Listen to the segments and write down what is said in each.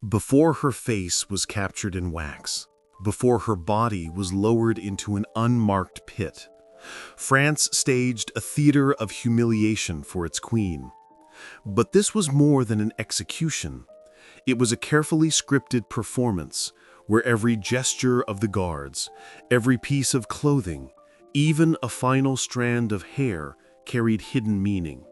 Before her face was captured in wax, before her body was lowered into an unmarked pit, France staged a theater of humiliation for its queen. But this was more than an execution. It was a carefully scripted performance where every gesture of the guards, every piece of clothing, even a final strand of hair carried hidden meaning.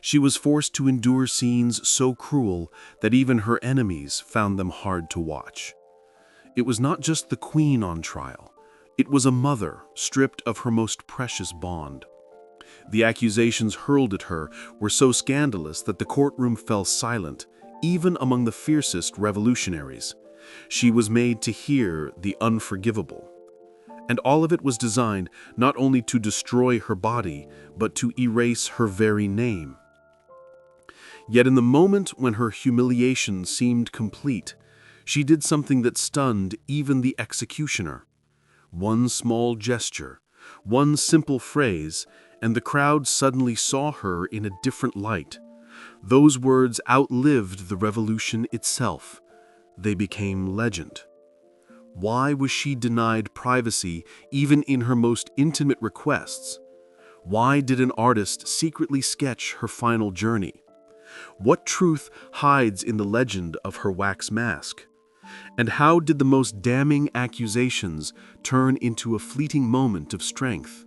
She was forced to endure scenes so cruel that even her enemies found them hard to watch. It was not just the queen on trial. It was a mother stripped of her most precious bond. The accusations hurled at her were so scandalous that the courtroom fell silent, even among the fiercest revolutionaries. She was made to hear the unforgivable. And all of it was designed not only to destroy her body, but to erase her very name. Yet in the moment when her humiliation seemed complete, she did something that stunned even the executioner. One small gesture, one simple phrase, and the crowd suddenly saw her in a different light. Those words outlived the revolution itself. They became legend. Why was she denied privacy even in her most intimate requests? Why did an artist secretly sketch her final journey? What truth hides in the legend of her wax mask? And how did the most damning accusations turn into a fleeting moment of strength?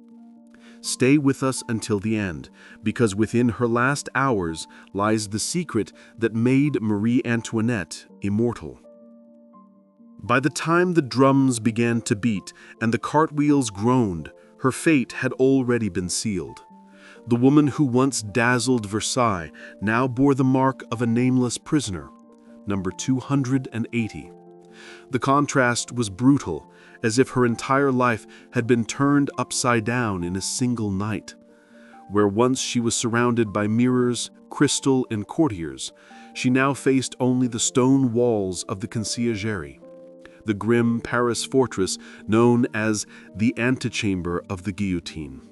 Stay with us until the end, because within her last hours lies the secret that made Marie Antoinette immortal. By the time the drums began to beat and the cartwheels groaned, her fate had already been sealed. The woman who once dazzled Versailles now bore the mark of a nameless prisoner, number 280. The contrast was brutal, as if her entire life had been turned upside down in a single night. Where once she was surrounded by mirrors, crystal, and courtiers, she now faced only the stone walls of the Conciergerie, the grim Paris fortress known as the antechamber of the guillotine.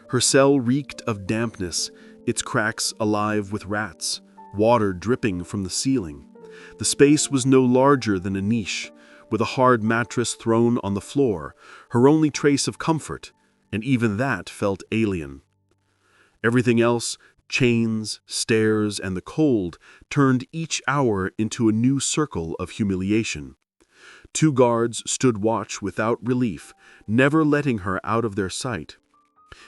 Her cell reeked of dampness, its cracks alive with rats, water dripping from the ceiling. The space was no larger than a niche, with a hard mattress thrown on the floor, her only trace of comfort, and even that felt alien. Everything else, chains, stairs, and the cold, turned each hour into a new circle of humiliation. 2 guards stood watch without relief, never letting her out of their sight.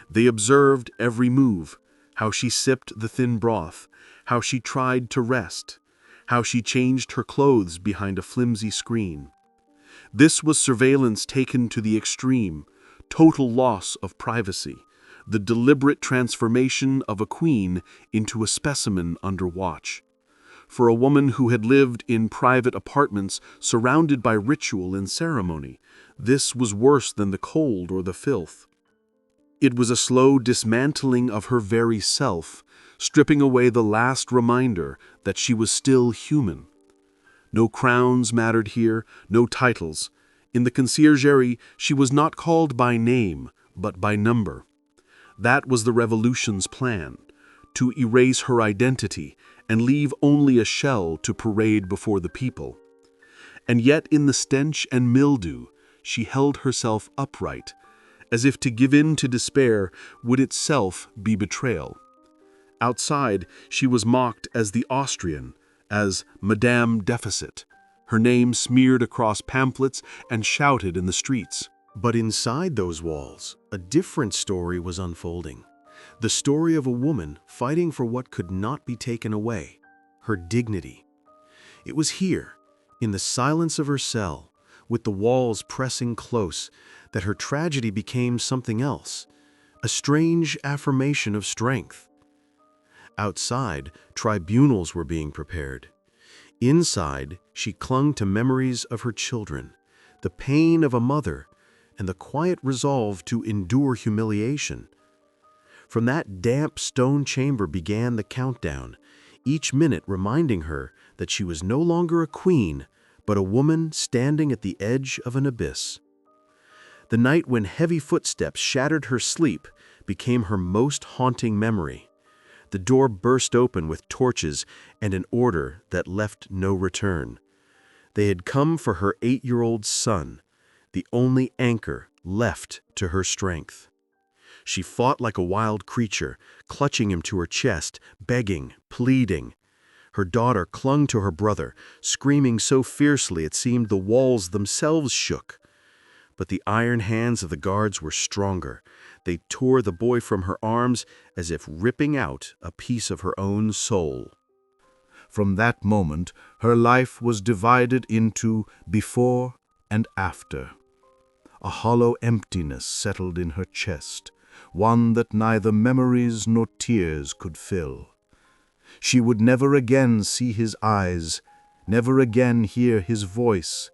They observed every move, how she sipped the thin broth, how she tried to rest, how she changed her clothes behind a flimsy screen. This was surveillance taken to the extreme, total loss of privacy, the deliberate transformation of a queen into a specimen under watch. For a woman who had lived in private apartments surrounded by ritual and ceremony, this was worse than the cold or the filth. It was a slow dismantling of her very self, stripping away the last reminder that she was still human. No crowns mattered here, no titles. In the Conciergerie, she was not called by name, but by number. That was the revolution's plan, to erase her identity and leave only a shell to parade before the people. And yet in the stench and mildew, she held herself upright, as if to give in to despair would itself be betrayal. Outside, she was mocked as the Austrian, as Madame Deficit, her name smeared across pamphlets and shouted in the streets. But inside those walls, a different story was unfolding. The story of a woman fighting for what could not be taken away, her dignity. It was here, in the silence of her cell, with the walls pressing close, that her tragedy became something else, a strange affirmation of strength. Outside, tribunals were being prepared. Inside, she clung to memories of her children, the pain of a mother, and the quiet resolve to endure humiliation. From that damp stone chamber began the countdown, each minute reminding her that she was no longer a queen, but a woman standing at the edge of an abyss. The night when heavy footsteps shattered her sleep became her most haunting memory. The door burst open with torches and an order that left no return. They had come for her 8-year-old son, the only anchor left to her strength. She fought like a wild creature, clutching him to her chest, begging, pleading. Her daughter clung to her brother, screaming so fiercely it seemed the walls themselves shook. But the iron hands of the guards were stronger. They tore the boy from her arms as if ripping out a piece of her own soul. From that moment, her life was divided into before and after. A hollow emptiness settled in her chest, one that neither memories nor tears could fill. She would never again see his eyes, never again hear his voice.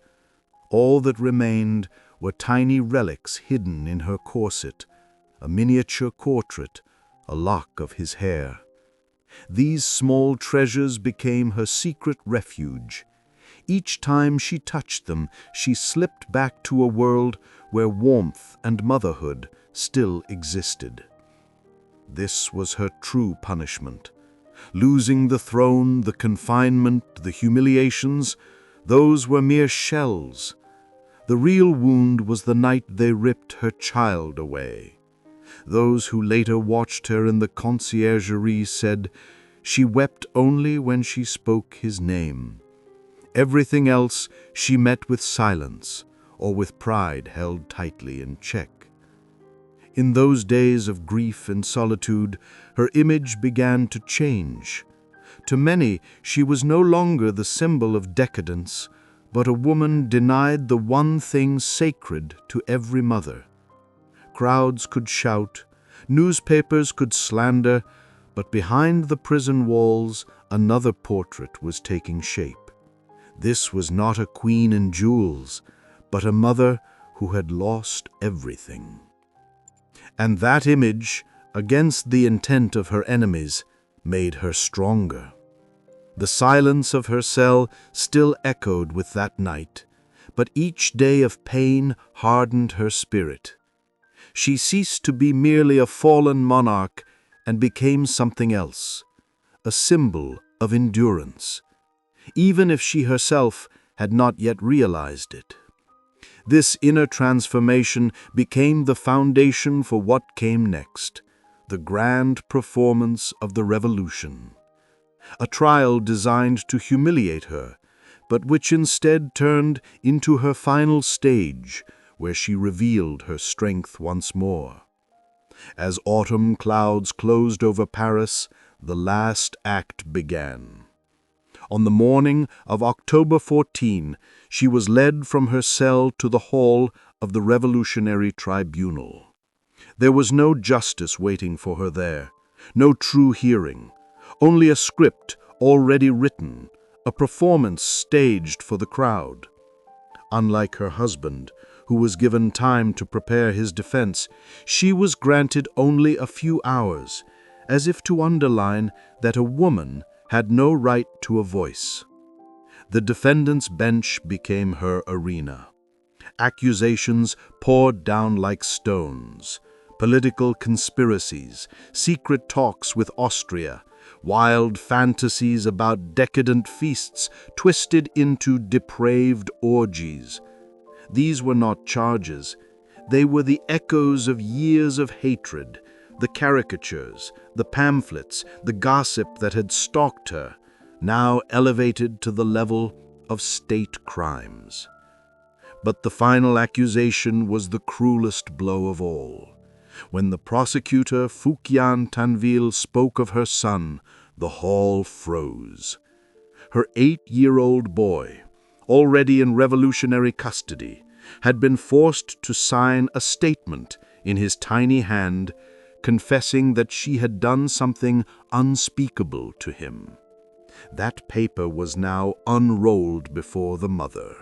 All that remained were tiny relics hidden in her corset, a miniature portrait, a lock of his hair. These small treasures became her secret refuge. Each time she touched them, she slipped back to a world where warmth and motherhood still existed. This was her true punishment. Losing the throne, the confinement, the humiliations, those were mere shells. The real wound was the night they ripped her child away. Those who later watched her in the Conciergerie said she wept only when she spoke his name. Everything else she met with silence or with pride held tightly in check. In those days of grief and solitude, her image began to change. To many, she was no longer the symbol of decadence, but a woman denied the one thing sacred to every mother. Crowds could shout, newspapers could slander, but behind the prison walls, another portrait was taking shape. This was not a queen in jewels, but a mother who had lost everything. And that image, against the intent of her enemies, made her stronger. The silence of her cell still echoed with that night, but each day of pain hardened her spirit. She ceased to be merely a fallen monarch and became something else, a symbol of endurance, even if she herself had not yet realized it. This inner transformation became the foundation for what came next, the grand performance of the Revolution. A trial designed to humiliate her, but which instead turned into her final stage, where she revealed her strength once more. As autumn clouds closed over Paris, the last act began. On the morning of October 14, she was led from her cell to the hall of the Revolutionary Tribunal. There was no justice waiting for her there, no true hearing, only a script already written, a performance staged for the crowd. Unlike her husband, who was given time to prepare his defense, she was granted only a few hours, as if to underline that a woman had no right to a voice. The defendant's bench became her arena. Accusations poured down like stones. Political conspiracies, secret talks with Austria, wild fantasies about decadent feasts twisted into depraved orgies. These were not charges. They were the echoes of years of hatred, the caricatures, the pamphlets, the gossip that had stalked her, now elevated to the level of state crimes. But the final accusation was the cruelest blow of all. When the prosecutor Fouquier Tinville spoke of her son, the hall froze. Her 8-year-old boy, already in revolutionary custody, had been forced to sign a statement in his tiny hand, confessing that she had done something unspeakable to him. That paper was now unrolled before the mother.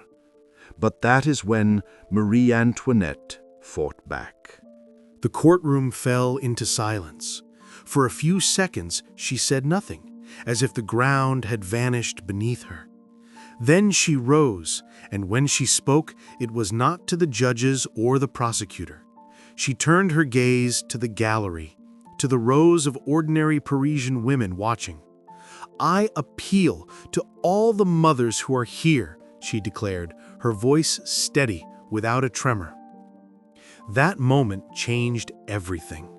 But that is when Marie Antoinette fought back. The courtroom fell into silence. For a few seconds she said nothing, as if the ground had vanished beneath her. Then she rose, and when she spoke, it was not to the judges or the prosecutor. She turned her gaze to the gallery, to the rows of ordinary Parisian women watching. "I appeal to all the mothers who are here," she declared, her voice steady, without a tremor. That moment changed everything.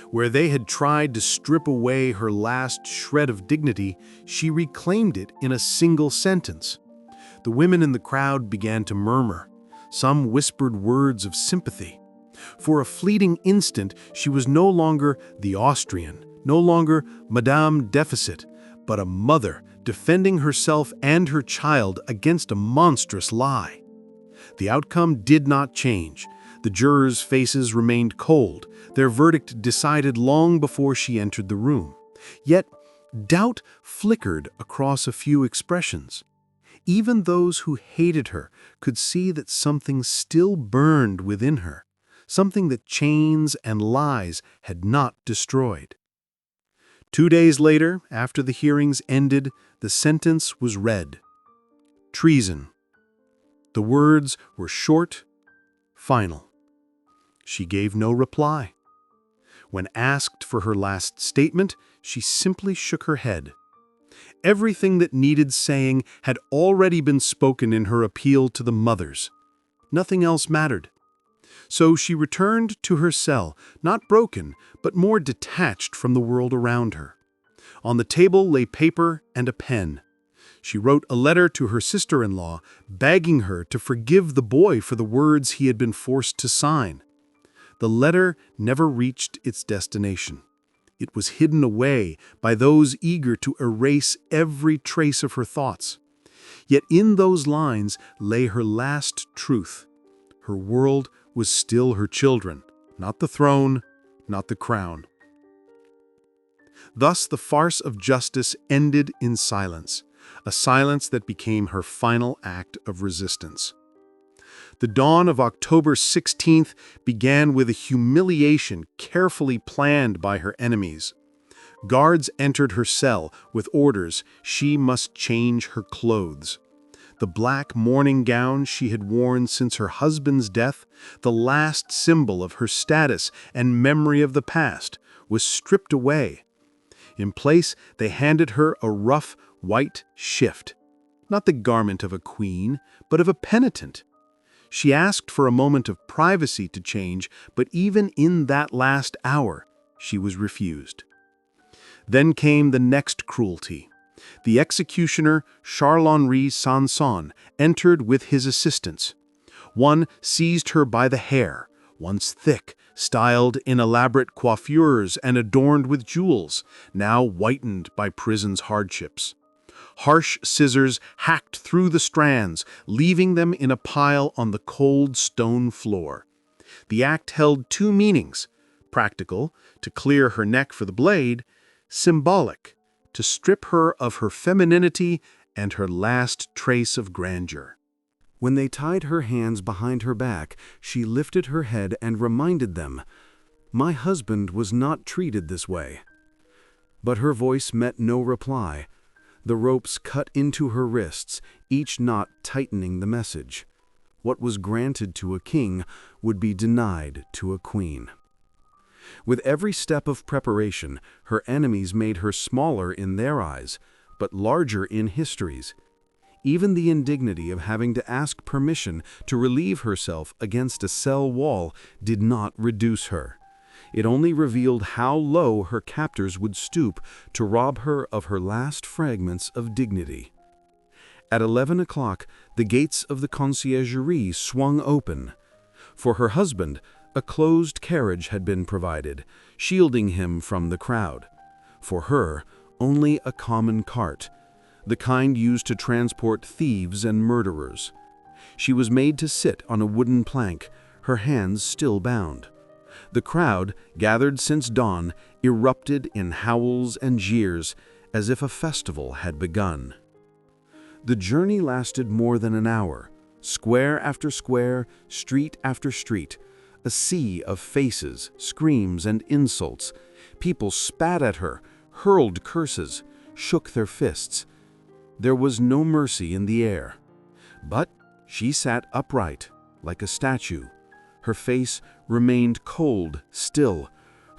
Where they had tried to strip away her last shred of dignity, she reclaimed it in a single sentence. The women in the crowd began to murmur. Some whispered words of sympathy. For a fleeting instant, she was no longer the Austrian, no longer Madame Deficit, but a mother defending herself and her child against a monstrous lie. The outcome did not change. The jurors' faces remained cold, their verdict decided long before she entered the room. Yet, doubt flickered across a few expressions. Even those who hated her could see that something still burned within her, something that chains and lies had not destroyed. 2 days later, after the hearings ended, the sentence was read. Treason. The words were short, final. She gave no reply. When asked for her last statement, she simply shook her head. Everything that needed saying had already been spoken in her appeal to the mothers. Nothing else mattered. So she returned to her cell, not broken, but more detached from the world around her. On the table lay paper and a pen. She wrote a letter to her sister-in-law, begging her to forgive the boy for the words he had been forced to sign. The letter never reached its destination. It was hidden away by those eager to erase every trace of her thoughts. Yet in those lines lay her last truth. Her world was still her children, not the throne, not the crown. Thus the farce of justice ended in silence, a silence that became her final act of resistance. The dawn of October 16th began with a humiliation carefully planned by her enemies. Guards entered her cell with orders she must change her clothes. The black mourning gown she had worn since her husband's death, the last symbol of her status and memory of the past, was stripped away. In place, they handed her a rough, white shift, not the garment of a queen, but of a penitent. She asked for a moment of privacy to change, but even in that last hour, she was refused. Then came the next cruelty. The executioner, Charles-Henri Sanson, entered with his assistants. One seized her by the hair, once thick, styled in elaborate coiffures and adorned with jewels, now whitened by prison's hardships. Harsh scissors hacked through the strands, leaving them in a pile on the cold stone floor. The act held two meanings: practical, to clear her neck for the blade; symbolic, to strip her of her femininity and her last trace of grandeur. When they tied her hands behind her back, she lifted her head and reminded them, "My husband was not treated this way." But her voice met no reply. The ropes cut into her wrists, each knot tightening the message. What was granted to a king would be denied to a queen. With every step of preparation, her enemies made her smaller in their eyes, but larger in history's. Even the indignity of having to ask permission to relieve herself against a cell wall did not reduce her. It only revealed how low her captors would stoop to rob her of her last fragments of dignity. At 11 o'clock, the gates of the Conciergerie swung open. For her husband, a closed carriage had been provided, shielding him from the crowd. For her, only a common cart, the kind used to transport thieves and murderers. She was made to sit on a wooden plank, her hands still bound. The crowd, gathered since dawn, erupted in howls and jeers, as if a festival had begun. The journey lasted more than an hour. Square after square, street after street, a sea of faces, screams, and insults. People spat at her, hurled curses, shook their fists. There was no mercy in the air. But she sat upright, like a statue. Her face remained cold, still.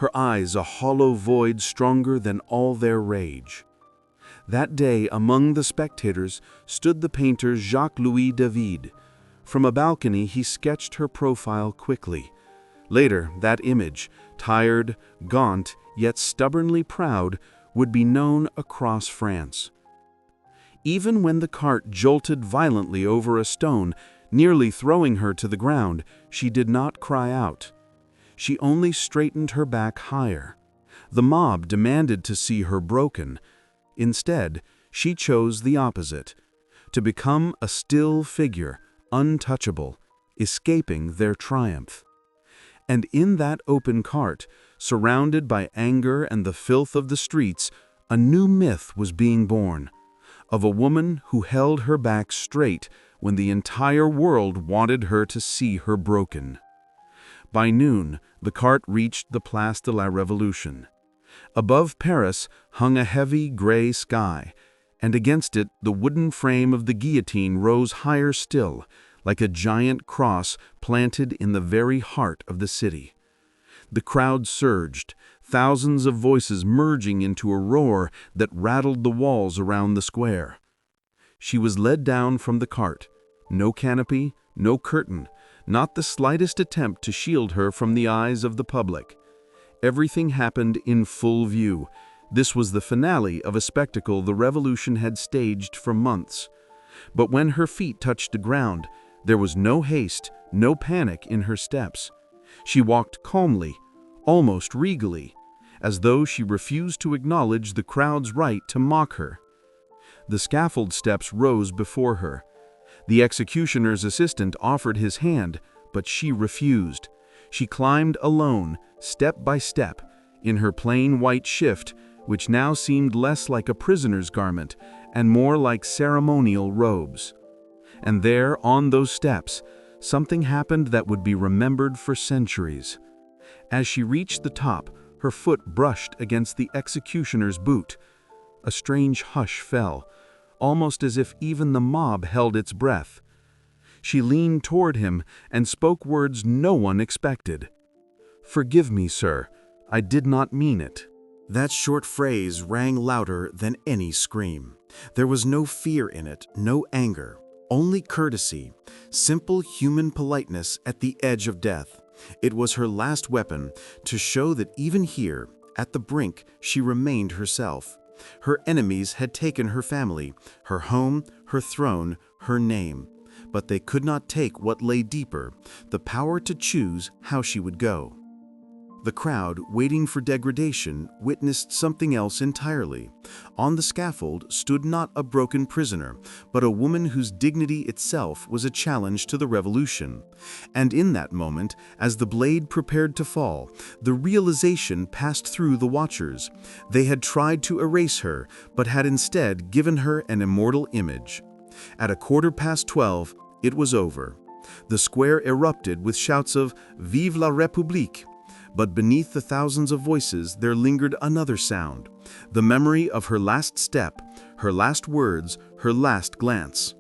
her eyes a hollow void stronger than all their rage. That day among the spectators stood the painter Jacques-Louis David. From a balcony he sketched her profile quickly. Later, that image, tired, gaunt, yet stubbornly proud, would be known across France. Even when the cart jolted violently over a stone, nearly throwing her to the ground, she did not cry out. She only straightened her back higher. The mob demanded to see her broken. Instead, she chose the opposite, to become a still figure, untouchable, escaping their triumph. And in that open cart, surrounded by anger and the filth of the streets, a new myth was being born, of a woman who held her back straight when the entire world wanted her to see her broken. By noon, the cart reached the Place de la Révolution. Above Paris hung a heavy gray sky, and against it the wooden frame of the guillotine rose higher still, like a giant cross planted in the very heart of the city. The crowd surged, thousands of voices merging into a roar that rattled the walls around the square. She was led down from the cart. No canopy, no curtain, not the slightest attempt to shield her from the eyes of the public. Everything happened in full view. This was the finale of a spectacle the revolution had staged for months. But when her feet touched the ground, there was no haste, no panic in her steps. She walked calmly, almost regally, as though she refused to acknowledge the crowd's right to mock her. The scaffold steps rose before her. The executioner's assistant offered his hand, but she refused. She climbed alone, step by step, in her plain white shift, which now seemed less like a prisoner's garment and more like ceremonial robes. And there, on those steps, something happened that would be remembered for centuries. As she reached the top, her foot brushed against the executioner's boot. A strange hush fell, almost as if even the mob held its breath. She leaned toward him and spoke words no one expected. "Forgive me, sir. I did not mean it." That short phrase rang louder than any scream. There was no fear in it, no anger, only courtesy, simple human politeness at the edge of death. It was her last weapon to show that even here, at the brink, she remained herself. Her enemies had taken her family, her home, her throne, her name. But they could not take what lay deeper, the power to choose how she would go. The crowd, waiting for degradation, witnessed something else entirely. On the scaffold stood not a broken prisoner, but a woman whose dignity itself was a challenge to the revolution. And in that moment, as the blade prepared to fall, the realization passed through the watchers. They had tried to erase her, but had instead given her an immortal image. At 12:15, it was over. The square erupted with shouts of "Vive la République!" But beneath the thousands of voices there lingered another sound, the memory of her last step, her last words, her last glance.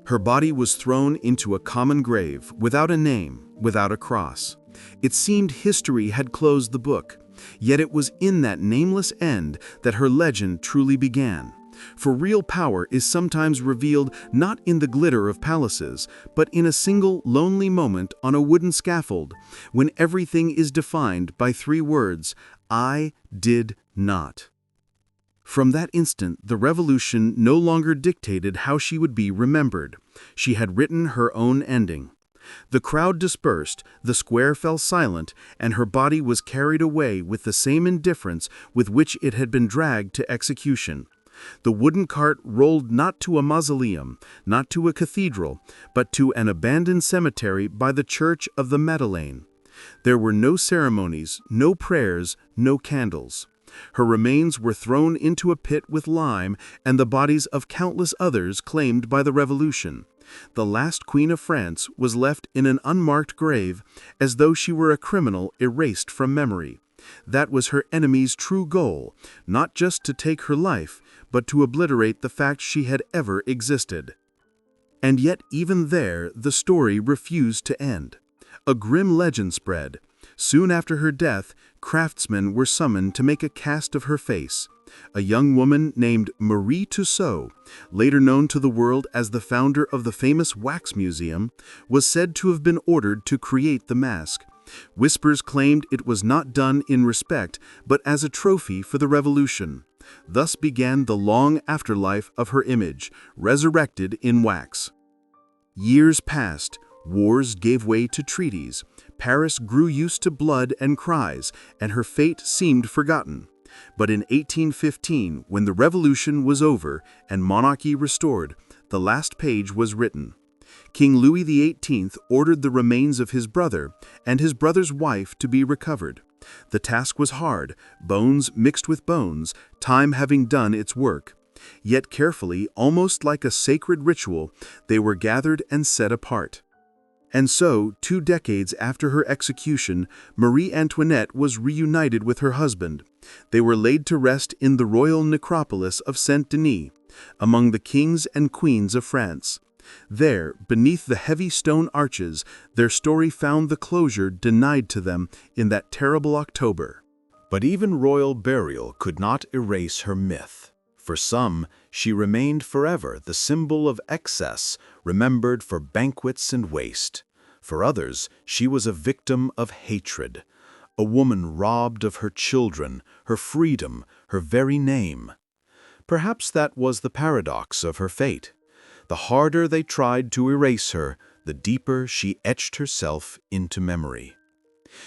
Her body was thrown into a common grave, without a name, without a cross. It seemed history had closed the book, yet it was in that nameless end that her legend truly began. For real power is sometimes revealed not in the glitter of palaces, but in a single lonely moment on a wooden scaffold, when everything is defined by 3 words: I did not. From that instant, the revolution no longer dictated how she would be remembered. She had written her own ending. The crowd dispersed, the square fell silent, and her body was carried away with the same indifference with which it had been dragged to execution. The wooden cart rolled not to a mausoleum, not to a cathedral, but to an abandoned cemetery by the church of the Madeleine. There were no ceremonies, no prayers, no candles. Her remains were thrown into a pit with lime and the bodies of countless others claimed by the revolution. The last Queen of France was left in an unmarked grave, as though she were a criminal erased from memory. That was her enemy's true goal, not just to take her life, but to obliterate the fact she had ever existed. And yet even there the story refused to end. A grim legend spread. Soon after her death, craftsmen were summoned to make a cast of her face. A young woman named Marie Tussaud, later known to the world as the founder of the famous Wax Museum, was said to have been ordered to create the mask. Whispers claimed it was not done in respect, but as a trophy for the revolution. Thus began the long afterlife of her image, resurrected in wax. Years passed. Wars gave way to treaties. Paris grew used to blood and cries, and her fate seemed forgotten. But in 1815, when the revolution was over and monarchy restored, the last page was written. King Louis XVIII ordered the remains of his brother and his brother's wife to be recovered. The task was hard, bones mixed with bones, time having done its work. Yet carefully, almost like a sacred ritual, they were gathered and set apart. And so, 2 decades after her execution, Marie Antoinette was reunited with her husband. They were laid to rest in the royal necropolis of Saint-Denis, among the kings and queens of France. There, beneath the heavy stone arches, their story found the closure denied to them in that terrible October. But even royal burial could not erase her myth. For some, she remained forever the symbol of excess, remembered for banquets and waste. For others, she was a victim of hatred, a woman robbed of her children, her freedom, her very name. Perhaps that was the paradox of her fate. The harder they tried to erase her, the deeper she etched herself into memory.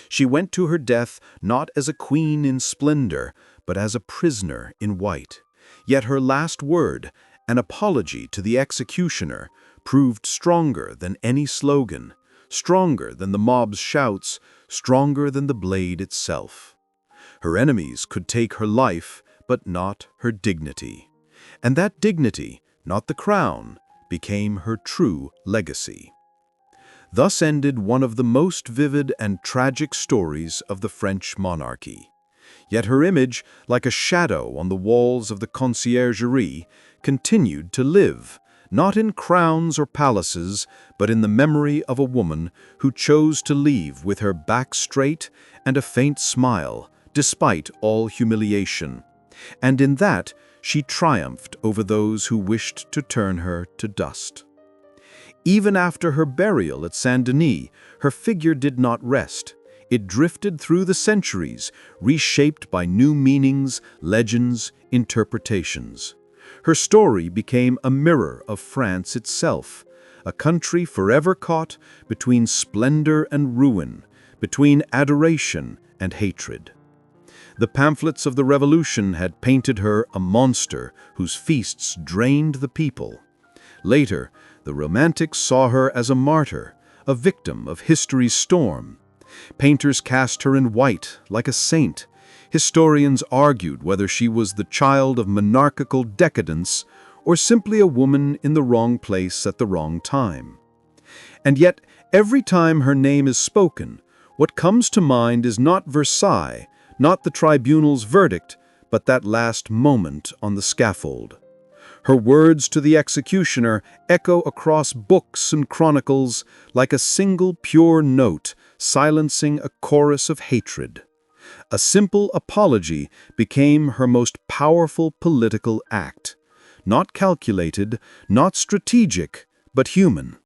She went to her death not as a queen in splendor, but as a prisoner in white. Yet her last word, an apology to the executioner, proved stronger than any slogan, stronger than the mob's shouts, stronger than the blade itself. Her enemies could take her life, but not her dignity. And that dignity, not the crown, became her true legacy. Thus ended one of the most vivid and tragic stories of the French monarchy. Yet her image, like a shadow on the walls of the Conciergerie, continued to live, not in crowns or palaces, but in the memory of a woman who chose to leave with her back straight and a faint smile, despite all humiliation. And in that, she triumphed over those who wished to turn her to dust. Even after her burial at Saint-Denis, her figure did not rest. It drifted through the centuries, reshaped by new meanings, legends, interpretations. Her story became a mirror of France itself, a country forever caught between splendor and ruin, between adoration and hatred. The pamphlets of the Revolution had painted her a monster whose feasts drained the people. Later, the Romantics saw her as a martyr, a victim of history's storm. Painters cast her in white, like a saint. Historians argued whether she was the child of monarchical decadence or simply a woman in the wrong place at the wrong time. And yet, every time her name is spoken, what comes to mind is not Versailles, not the tribunal's verdict, but that last moment on the scaffold. Her words to the executioner echo across books and chronicles like a single pure note, silencing a chorus of hatred. A simple apology became her most powerful political act. Not calculated, not strategic, but human.